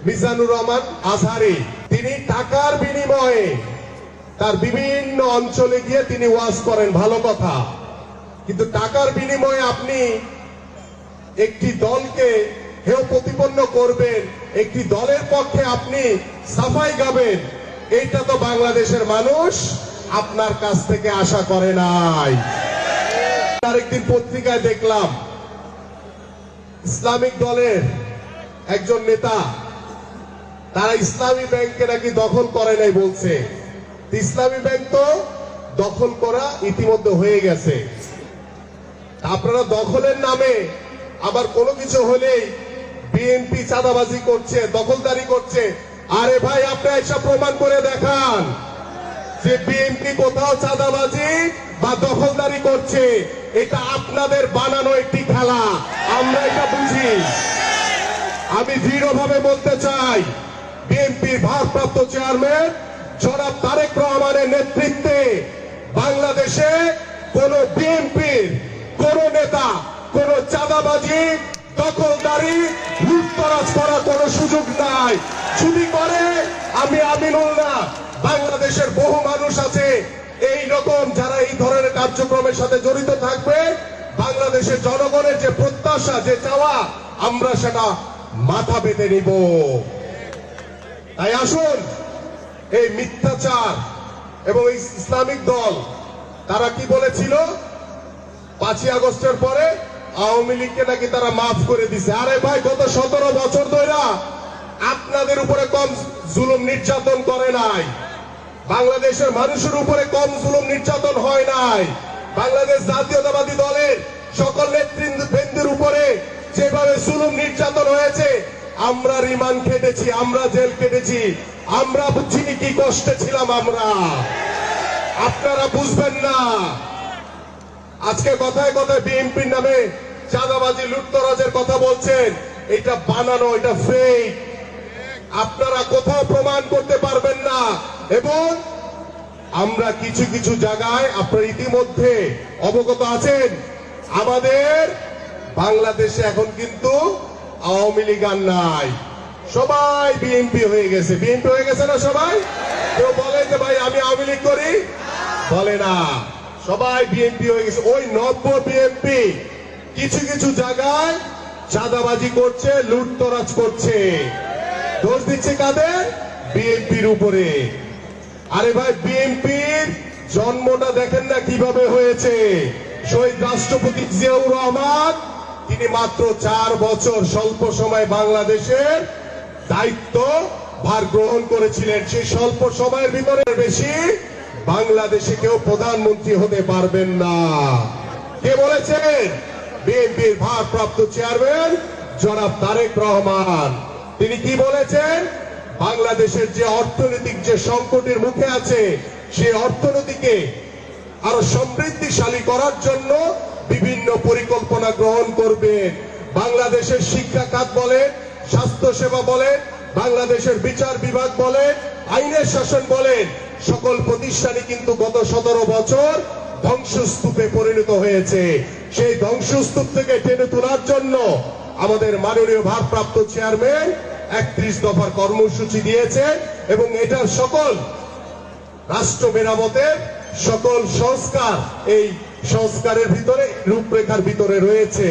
মিজানুর রহমান আজহারি, তিনি টাকার বিনিময়ে তার বিভিন্ন অঞ্চলে গিয়ে তিনি ওয়াজ করেন, ভালো কথা, কিন্তু টাকার বিনিময়ে আপনি একটি দলকে হেয় প্রতিপন্ন করবেন, একটি দলের পক্ষে আপনি সাফাই গাবেন, এইটা তো বাংলাদেশের মানুষ আপনার কাছ থেকে আশা করে নাই। আরেকদিন পত্রিকায় দেখলাম ইসলামিক দলের একজন নেতা, তারা ইসলামী ব্যাংকে নাকি দখল করে নাই বলছে। ইসলামী ব্যাংক তো দখল করা ইতিমধ্যে হয়ে গেছে। আপনারা দখলের নামে আবার কোনো কিছু হলেই বিএনপি চাঁদাবাজি করছে, দখলদারি করছে। আরে ভাই, আপনি এসব প্রমাণ করে দেখান যে বিএনপি কোথাও চাঁদাবাজি বা দখলদারি করছে। এটা আপনাদের বানানো একটি খেলা, আমরা এটা বুঝি। আমি দৃঢ়ভাবে বলতে চাই, বিএনপির ভারপ্রাপ্ত চেয়ারম্যান জনাব তারেক রহমানের নেতৃত্বে বাংলাদেশে কোন বিএনপির কোন নেতা কোন চাঁদাবাজি, দখলদারি, লুটতরাজ করার কোন সুযোগ নাই। যদি করে, আমি আমিনুল না, বাংলাদেশের বহু মানুষ আছে এই রকম যারা এই ধরনের কার্যক্রমের সাথে জড়িত থাকবে। বাংলাদেশের জনগণের যে প্রত্যাশা, যে চাওয়া, আমরা সেটা মাথা পেতে নিব। তাই আসুন, এই মিথ্যাচার এবং এই ইসলামিক দল তারা কি বলেছিল 5ই আগস্টের পরে আওয়ামী লীগকে নাকি তারা মাফ করে দিছে। আরে ভাই, গত 17 বছর ধরে আপনাদের উপরে কম জুলুম নির্যাতন করে নাই, বাংলাদেশের মানুষের উপরে কম জুলুম নির্যাতন হয় নাই। বাংলাদেশ জাতীয়তাবাদী দলের সকল নেতৃবৃন্দের উপরে যেভাবে জুলুম নির্যাতন হয়েছে, আমরা রিমান্ড খেটেছি, আমরা জেল কেটেছি, আমরা বুঝছি কি কষ্টে ছিলাম আমরা। আপনারা বুঝবেন না। আজকে কথায় কথায় বিএনপির নামে চাঁদাবাজি, লুটতরাজের কথা বলছেন, এটা বানানো, এটা ফেক। আপনারা কোথাও প্রমাণ করতে পারবেন না। এবং আমরা কিছু কিছু জায়গায়, আপনারা ইতিমধ্যে অবগত আছেন, আমাদের বাংলাদেশে এখন কিন্তু আওয়ামী লীগ আর নাই, সবাই বিএনপি হয়ে গেছে। বিএনপি হয়ে গেছে না সবাই? কেউ বলে যে ভাই আমি আওয়ামী লীগ করি? বলে না, সবাই বিএনপি হয়ে গেছে। ওই নব্য বিএনপি কিছু কিছু জায়গায় চাঁদাবাজি করছে, লুটতরাজ করছে। দোষ দিচ্ছে কাদের? বিএনপির উপরে। আরে ভাই, বিএনপির জন্মটা দেখেন না কিভাবে হয়েছে। শহীদ রাষ্ট্রপতি জিয়াউর রহমান, তিনি মাত্র 4 বছর স্বল্প সময় বাংলাদেশের দায়িত্ব ভার গ্রহণ করেছিলেন। সেই স্বল্প সময়ের ভিতরে বেশি বাংলাদেশে কেউ প্রধানমন্ত্রী হতে পারবেন না। কে বলেছেন? বিএনপির ভারপ্রাপ্ত চেয়ারম্যান জনাব তারেক রহমান। তিনি কি বলেছেন? বাংলাদেশের যে অর্থনৈতিক যে সংকটের মুখে আছে, সেই অর্থনীতিকে আরো সমৃদ্ধিশালী করার জন্য বিভিন্ন পরিকল্পনা গ্রহণ করবেন। বাংলাদেশের শিক্ষা খাত বলেন, স্বাস্থ্য সেবা বলেন, বাংলাদেশের বিচার বিভাগ বলেন, আইনের শাসন বলেন, সকল প্রতিষ্ঠানই কিন্তু গত 17 বছর ধ্বংসস্তূপে পরিণত হয়েছে। সেই ধ্বংসস্তূপ থেকে টেনে তোলার জন্য আমাদের মাননীয় ভারপ্রাপ্ত চেয়ারম্যান 31 দফার কর্মসূচি দিয়েছে এবং এটার সকল রাষ্ট্র মেরামতের সকল সংস্কার এই সংস্কারের ভিতরে, রূপরেখার ভিতরে রয়েছে।